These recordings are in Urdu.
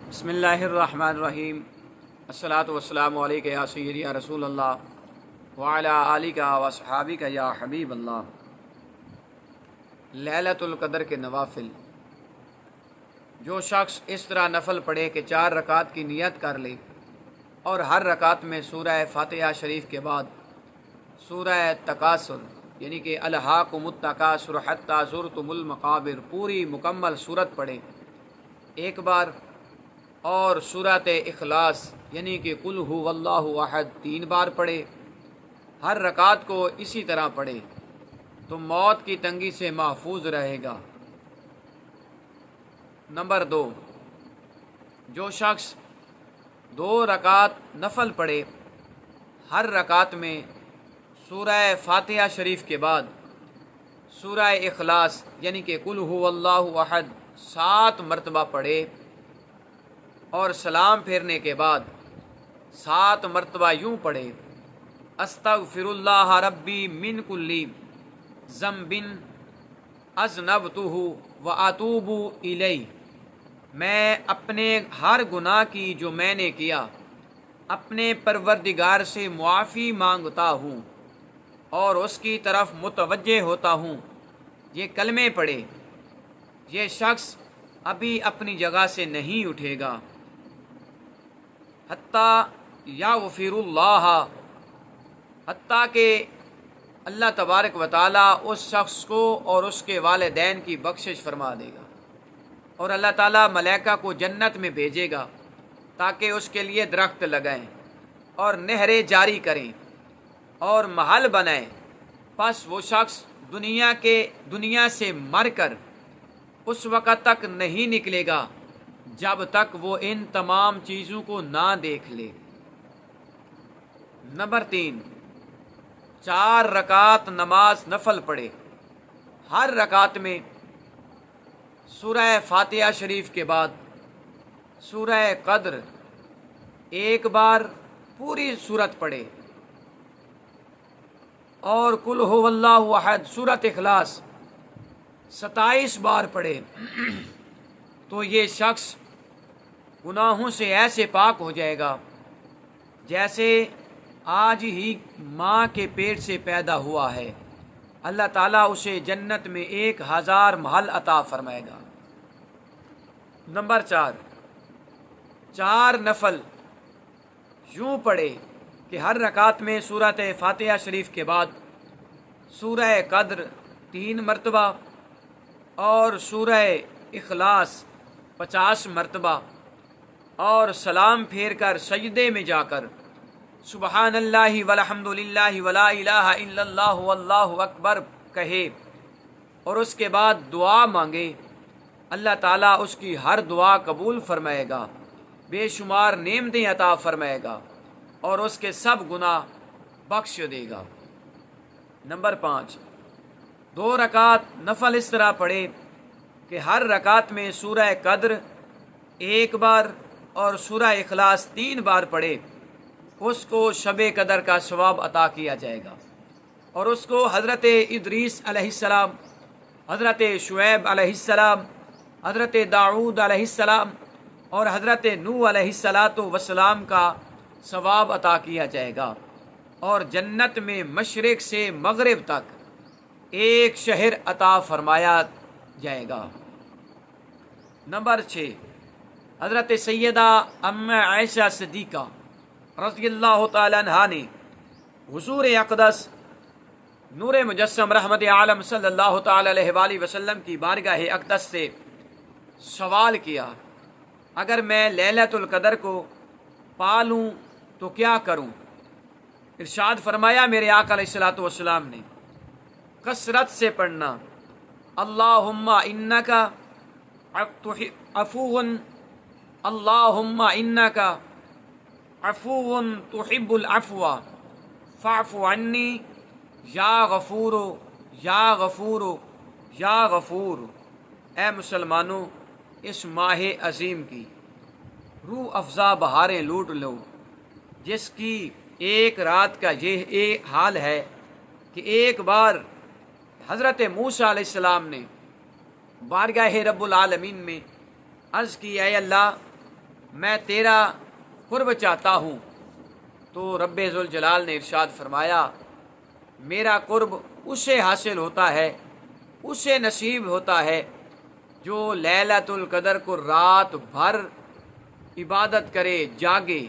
بسم اللہ الرحمن الرحیم۔ الصلاۃ والسلام علیک یا سیدی یا رسول اللہ وعلی آلک و صحابک یا حبیب اللہ۔ لیلۃ القدر کے نوافل۔ جو شخص اس طرح نفل پڑھے کہ 4 رکعت کی نیت کر لے اور ہر رکعت میں سورہ فاتحہ شریف کے بعد سورہ تکاثر یعنی کہ الہاکم التکاثر حتی زرتم المقابر پوری مکمل صورت پڑھے ایک بار، اور سورۃ اخلاص یعنی کہ قل هو اللہ احد 3 بار پڑھے، ہر رکعت کو اسی طرح پڑھے تو موت کی تنگی سے محفوظ رہے گا۔ نمبر 2، جو شخص 2 رکعت نفل پڑھے، ہر رکعت میں سورہ فاتحہ شریف کے بعد سورہ اخلاص یعنی کہ قل هو اللہ احد 7 مرتبہ پڑھے، اور سلام پھیرنے کے بعد 7 مرتبہ یوں پڑھے، استغفر اللہ ربی من کل ذنب اذنبتہ واتوب الیہ، میں اپنے ہر گناہ کی جو میں نے کیا اپنے پروردگار سے معافی مانگتا ہوں اور اس کی طرف متوجہ ہوتا ہوں۔ یہ کلمے پڑھے، یہ شخص ابھی اپنی جگہ سے نہیں اٹھے گا حتیٰ یغفر اللہ، حتیٰ کہ اللہ تبارک و تعالیٰ اس شخص کو اور اس کے والدین کی بخشش فرما دے گا، اور اللہ تعالیٰ ملائکہ کو جنت میں بھیجے گا تاکہ اس کے لیے درخت لگائیں اور نہریں جاری کریں اور محل بنائیں۔ پس وہ شخص دنیا سے مر کر اس وقت تک نہیں نکلے گا جب تک وہ ان تمام چیزوں کو نہ دیکھ لے۔ نمبر 3، 4 رکعت نماز نفل پڑھے، ہر رکعت میں سورہ فاتحہ شریف کے بعد سورہ قدر ایک بار پوری صورت پڑھے، اور قل هو اللہ احد سورۃ اخلاص 27 بار پڑھے تو یہ شخص گناہوں سے ایسے پاک ہو جائے گا جیسے آج ہی ماں کے پیٹ سے پیدا ہوا ہے۔ اللہ تعالیٰ اسے جنت میں 1000 محل عطا فرمائے گا۔ نمبر 4، 4 نفل یوں پڑھے کہ ہر رکعت میں سورۃ فاتحہ شریف کے بعد سورہ قدر 3 مرتبہ اور سورہ اخلاص 50 مرتبہ، اور سلام پھیر کر سجدے میں جا کر سبحان اللہ والحمد للہ ولا الہ الا اللہ واللہ اکبر کہے، اور اس کے بعد دعا مانگے۔ اللہ تعالیٰ اس کی ہر دعا قبول فرمائے گا، بے شمار نعمتیں عطا فرمائے گا اور اس کے سب گناہ بخش دے گا۔ نمبر 5، 2 رکعت نفل اس طرح پڑھے کہ ہر رکعت میں سورہ قدر ایک بار اور سورہ اخلاص 3 بار پڑھے، اس کو شب قدر کا ثواب عطا کیا جائے گا، اور اس کو حضرت ادریس علیہ السلام، حضرت شعیب علیہ السلام، حضرت داؤد علیہ السلام اور حضرت نوح علیہ السلام کا ثواب عطا کیا جائے گا، اور جنت میں مشرق سے مغرب تک ایک شہر عطا فرمایا جائے گا۔ نمبر 6، حضرت سیدہ ام عائشہ صدیقہ رضی اللہ تعالیٰ عنہ نے حضور اقدس نور مجسم رحمت عالم صلی اللہ تعالیٰ علیہ وآلہ وسلم کی بارگاہ اقدس سے سوال کیا، اگر میں لیلۃ القدر کو پالوں تو کیا کروں؟ ارشاد فرمایا میرے آقا علیہ الصلوۃ والسلام نے، کثرت سے پڑھنا اللہم انکا عفو، اللہم انکا عفو تحب العفو فاعف عنی یا غفور یا غفور یا غفور۔ اے مسلمانوں، اس ماہ عظیم کی روح افزا بہاریں لوٹ لو، جس کی ایک رات کا یہ حال ہے کہ ایک بار حضرت موسیٰ علیہ السلام نے بارگاہ رب العالمین میں عرض کی، اے اللہ میں تیرا قرب چاہتا ہوں۔ تو رب ذوالجلال نے ارشاد فرمایا میرا قرب اسے حاصل ہوتا ہے، اسے نصیب ہوتا ہے جو لیلۃ القدر کو رات بھر عبادت کرے، جاگے۔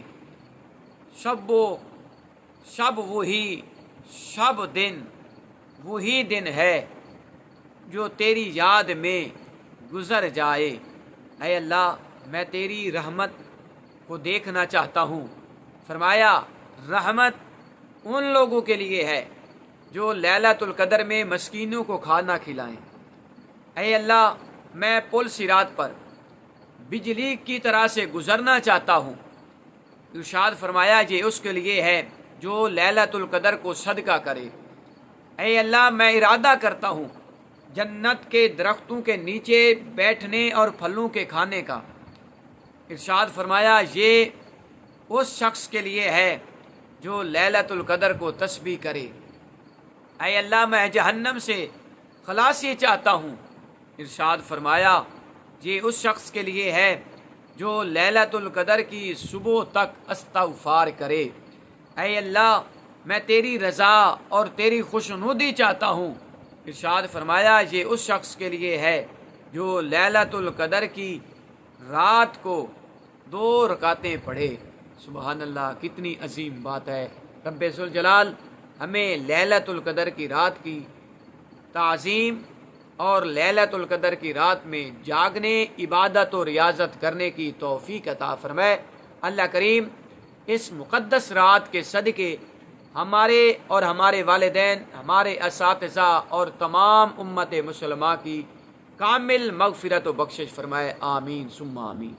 وہی دن ہے جو تیری یاد میں گزر جائے۔ اے اللہ میں تیری رحمت کو دیکھنا چاہتا ہوں۔ فرمایا رحمت ان لوگوں کے لیے ہے جو لیلۃ القدر میں مسکینوں کو کھانا کھلائیں۔ اے اللہ میں پل صراط پر بجلی کی طرح سے گزرنا چاہتا ہوں۔ ارشاد فرمایا یہ اس کے لیے ہے جو لیلۃ القدر کو صدقہ کرے۔ اے اللہ میں ارادہ کرتا ہوں جنت کے درختوں کے نیچے بیٹھنے اور پھلوں کے کھانے کا۔ ارشاد فرمایا یہ اس شخص کے لیے ہے جو لیلۃ القدر کو تسبیح کرے۔ اے اللہ میں جہنم سے خلاصی چاہتا ہوں۔ ارشاد فرمایا یہ اس شخص کے لیے ہے جو لیلۃ القدر کی صبح تک استغفار کرے۔ اے اللہ میں تیری رضا اور تیری خوشنودی چاہتا ہوں۔ ارشاد فرمایا یہ اس شخص کے لیے ہے جو لیلۃ القدر کی رات کو 2 رکعتیں پڑھے۔ سبحان اللہ، کتنی عظیم بات ہے۔ رب ذوالجلال ہمیں لیلۃ القدر کی رات کی تعظیم اور لیلۃ القدر کی رات میں جاگنے، عبادت و ریاضت کرنے کی توفیق عطا فرمائے۔ اللہ کریم اس مقدس رات کے صدقے ہمارے اور ہمارے والدین، ہمارے اساتذہ اور تمام امت مسلمہ کی کامل مغفرت و بخشش فرمائے۔ آمین ثم آمین۔